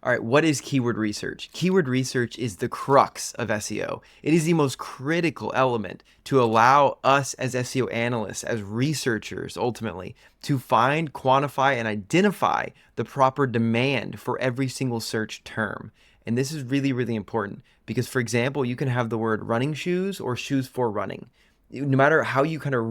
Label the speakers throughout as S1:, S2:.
S1: All right, what is keyword research? Keyword research is the crux of SEO. It is the most critical element to allow us as SEO analysts, as researchers, ultimately, to find, quantify, and identify the proper demand for every single search term. And this is really, really important because, for example, you can have the word running shoes or shoes for running. No matter how you kind of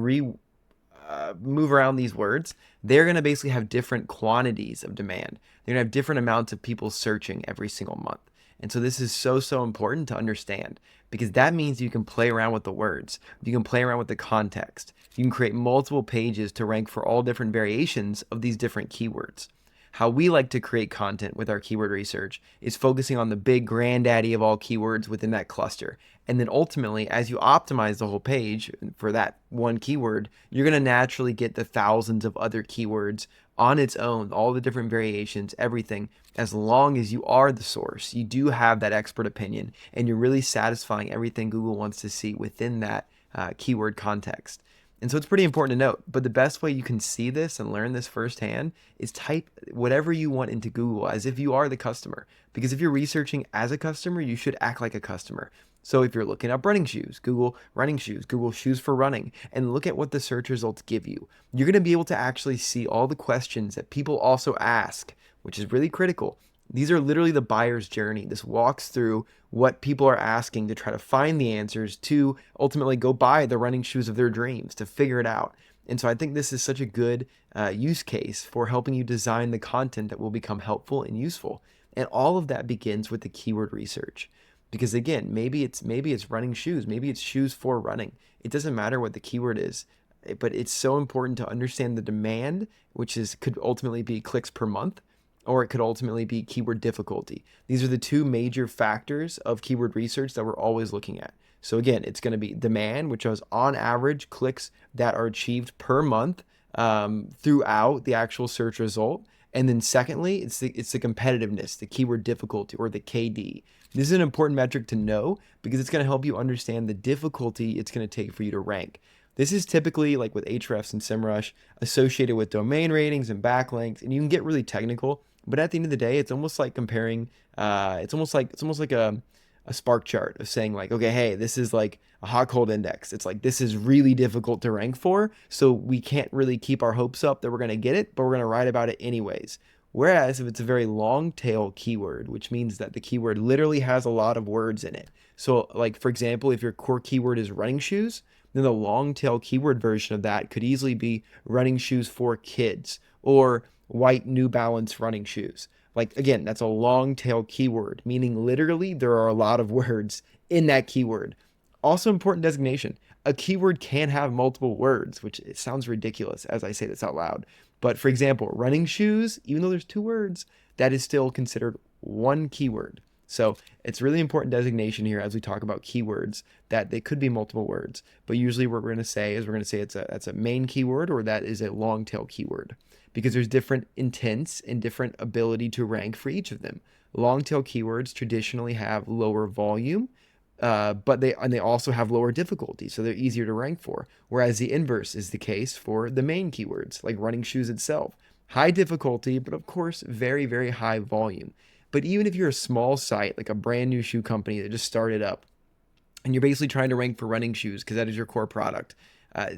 S1: move around these words, they're going to basically have different quantities of demand. They're going to have different amounts of people searching every single month. And so this is so, so important to understand because that means you can play around with the words. You can play around with the context. You can create multiple pages to rank for all different variations of these different keywords. How we like to create content with our keyword research is focusing on the big granddaddy of all keywords within that cluster. And then ultimately, as you optimize the whole page for that one keyword, you're going to naturally get the thousands of other keywords on its own, all the different variations, everything, as long as you are the source. You do have that expert opinion and you're really satisfying everything Google wants to see within that keyword context. And so it's pretty important to note, but the best way you can see this and learn this firsthand is type whatever you want into Google as if you are the customer. Because if you're researching as a customer, you should act like a customer. So if you're looking up running shoes, Google running shoes, Google shoes for running, and look at what the search results give you. You're going to be able to actually see all the questions that people also ask, which is really critical. These are literally the buyer's journey. This walks through what people are asking to try to find the answers to ultimately go buy the running shoes of their dreams, to figure it out. And so I think this is such a good use case for helping you design the content that will become helpful and useful. And all of that begins with the keyword research. Because again, maybe it's running shoes, maybe it's shoes for running. It doesn't matter what the keyword is, but it's so important to understand the demand, which could ultimately be clicks per month, or it could ultimately be keyword difficulty. These are the two major factors of keyword research that we're always looking at. So again, it's going to be demand, which is on average clicks that are achieved per month throughout the actual search result. And then secondly, it's the competitiveness, the keyword difficulty, or the KD. This is an important metric to know because it's going to help you understand the difficulty it's going to take for you to rank. This is typically, like with Ahrefs and SEMrush, associated with domain ratings and backlinks, and you can get really technical. But at the end of the day, it's almost like comparing. It's almost like a spark chart of saying like, okay, hey, this is like a hot cold index. It's like this is really difficult to rank for, so we can't really keep our hopes up that we're going to get it, but we're going to write about it anyways. Whereas if it's a very long tail keyword, which means that the keyword literally has a lot of words in it. So like, for example, if your core keyword is running shoes, then the long tail keyword version of that could easily be running shoes for kids or white New Balance running shoes. Like, again, that's a long tail keyword, meaning literally there are a lot of words in that keyword. Also important designation. A keyword can have multiple words, which it sounds ridiculous as I say this out loud. But for example, running shoes, even though there's two words, that is still considered one keyword. So it's really important designation here as we talk about keywords that they could be multiple words. But usually what we're going to say is that's a main keyword or that is a long tail keyword because there's different intents and different ability to rank for each of them. Long tail keywords traditionally have lower volume, but they also have lower difficulty, so they're easier to rank for. Whereas the inverse is the case for the main keywords, like running shoes itself. High difficulty, but of course, very, very high volume. But even if you're a small site, like a brand new shoe company that just started up, and you're basically trying to rank for running shoes because that is your core product,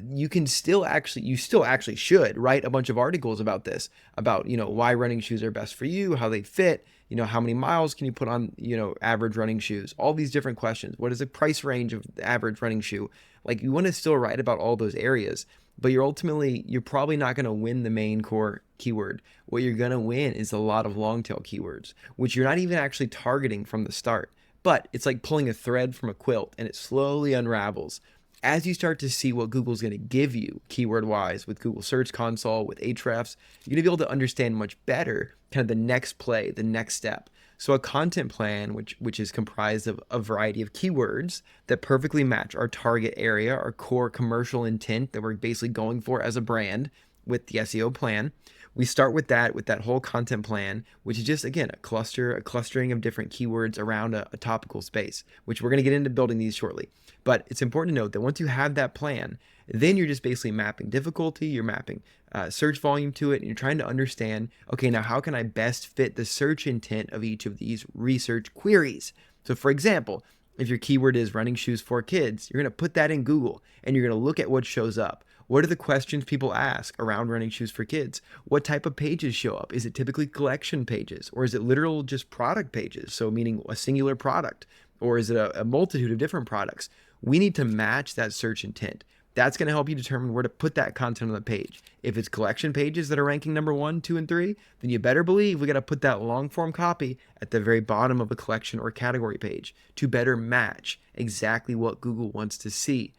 S1: you still actually should write a bunch of articles about this, about, why running shoes are best for you, how they fit, how many miles can you put on, average running shoes, all these different questions. What is the price range of the average running shoe? Like, you want to still write about all those areas, but you're probably not going to win the main core keyword. What you're going to win is a lot of long tail keywords, which you're not even actually targeting from the start. But it's like pulling a thread from a quilt and it slowly unravels. As you start to see what Google's going to give you keyword-wise with Google Search Console, with Ahrefs, you're going to be able to understand much better kind of the next play, the next step. So a content plan, which is comprised of a variety of keywords that perfectly match our target area, our core commercial intent that we're basically going for as a brand with the SEO plan. We start with that whole content plan, which is just, again, a clustering of different keywords around a topical space, which we're going to get into building these shortly. But it's important to note that once you have that plan, then you're just basically mapping difficulty, you're mapping search volume to it, and you're trying to understand, okay, now how can I best fit the search intent of each of these research queries? So for example, if your keyword is running shoes for kids, you're going to put that in Google and you're going to look at what shows up. What are the questions people ask around running shoes for kids? What type of pages show up? Is it typically collection pages, or is it literal just product pages? So meaning a singular product, or is it a multitude of different products? We need to match that search intent. That's going to help you determine where to put that content on the page. If it's collection pages that are ranking number 1, 2, and 3, then you better believe we got to put that long form copy at the very bottom of a collection or category page to better match exactly what Google wants to see.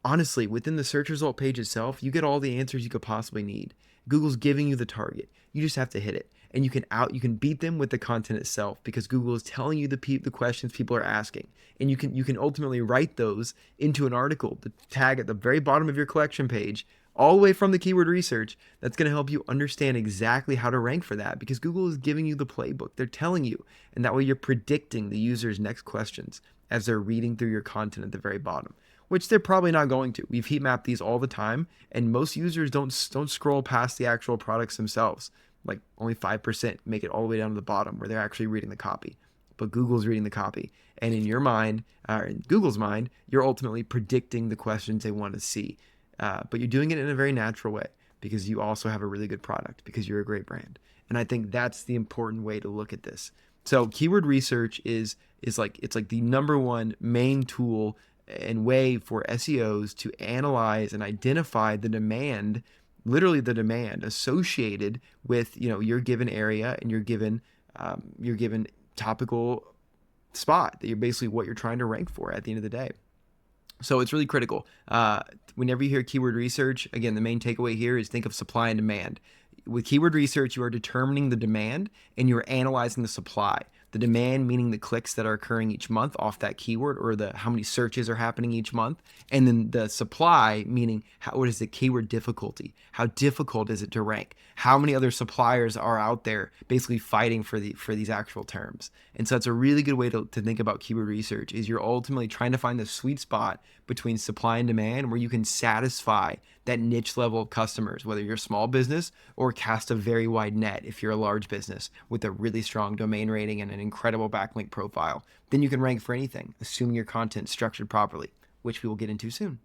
S1: Honestly, within the search result page itself, you get all the answers you could possibly need. Google's giving you the target. You just have to hit it. And you can beat them with the content itself, because Google is telling you the questions people are asking. And you can ultimately write those into an article, the tag at the very bottom of your collection page, all the way from the keyword research. That's going to help you understand exactly how to rank for that, because Google is giving you the playbook. They're telling you, and that way you're predicting the user's next questions as they're reading through your content at the very bottom, which they're probably not going to. We've heat mapped these all the time, and most users don't scroll past the actual products themselves. Like only 5% make it all the way down to the bottom where they're actually reading the copy. But Google's reading the copy. And in your mind, in Google's mind, you're ultimately predicting the questions they want to see. But you're doing it in a very natural way, because you also have a really good product, because you're a great brand. And I think that's the important way to look at this. So keyword research is like, it's like the number one main tool and way for SEOs to analyze and identify the demand, literally the demand associated with, your given area and your given topical spot that you're basically what you're trying to rank for at the end of the day. So it's really critical. Whenever you hear keyword research, again, the main takeaway here is think of supply and demand. With keyword research, you are determining the demand and you're analyzing the supply. The demand meaning the clicks that are occurring each month off that keyword, or how many searches are happening each month. And then the supply meaning what is the keyword difficulty? How difficult is it to rank? How many other suppliers are out there basically fighting for these actual terms? And so it's a really good way to think about keyword research, is you're ultimately trying to find the sweet spot between supply and demand where you can satisfy that niche level of customers, whether you're a small business or cast a very wide net if you're a large business with a really strong domain rating and an incredible backlink profile. Then you can rank for anything, assuming your content's structured properly, which we will get into soon.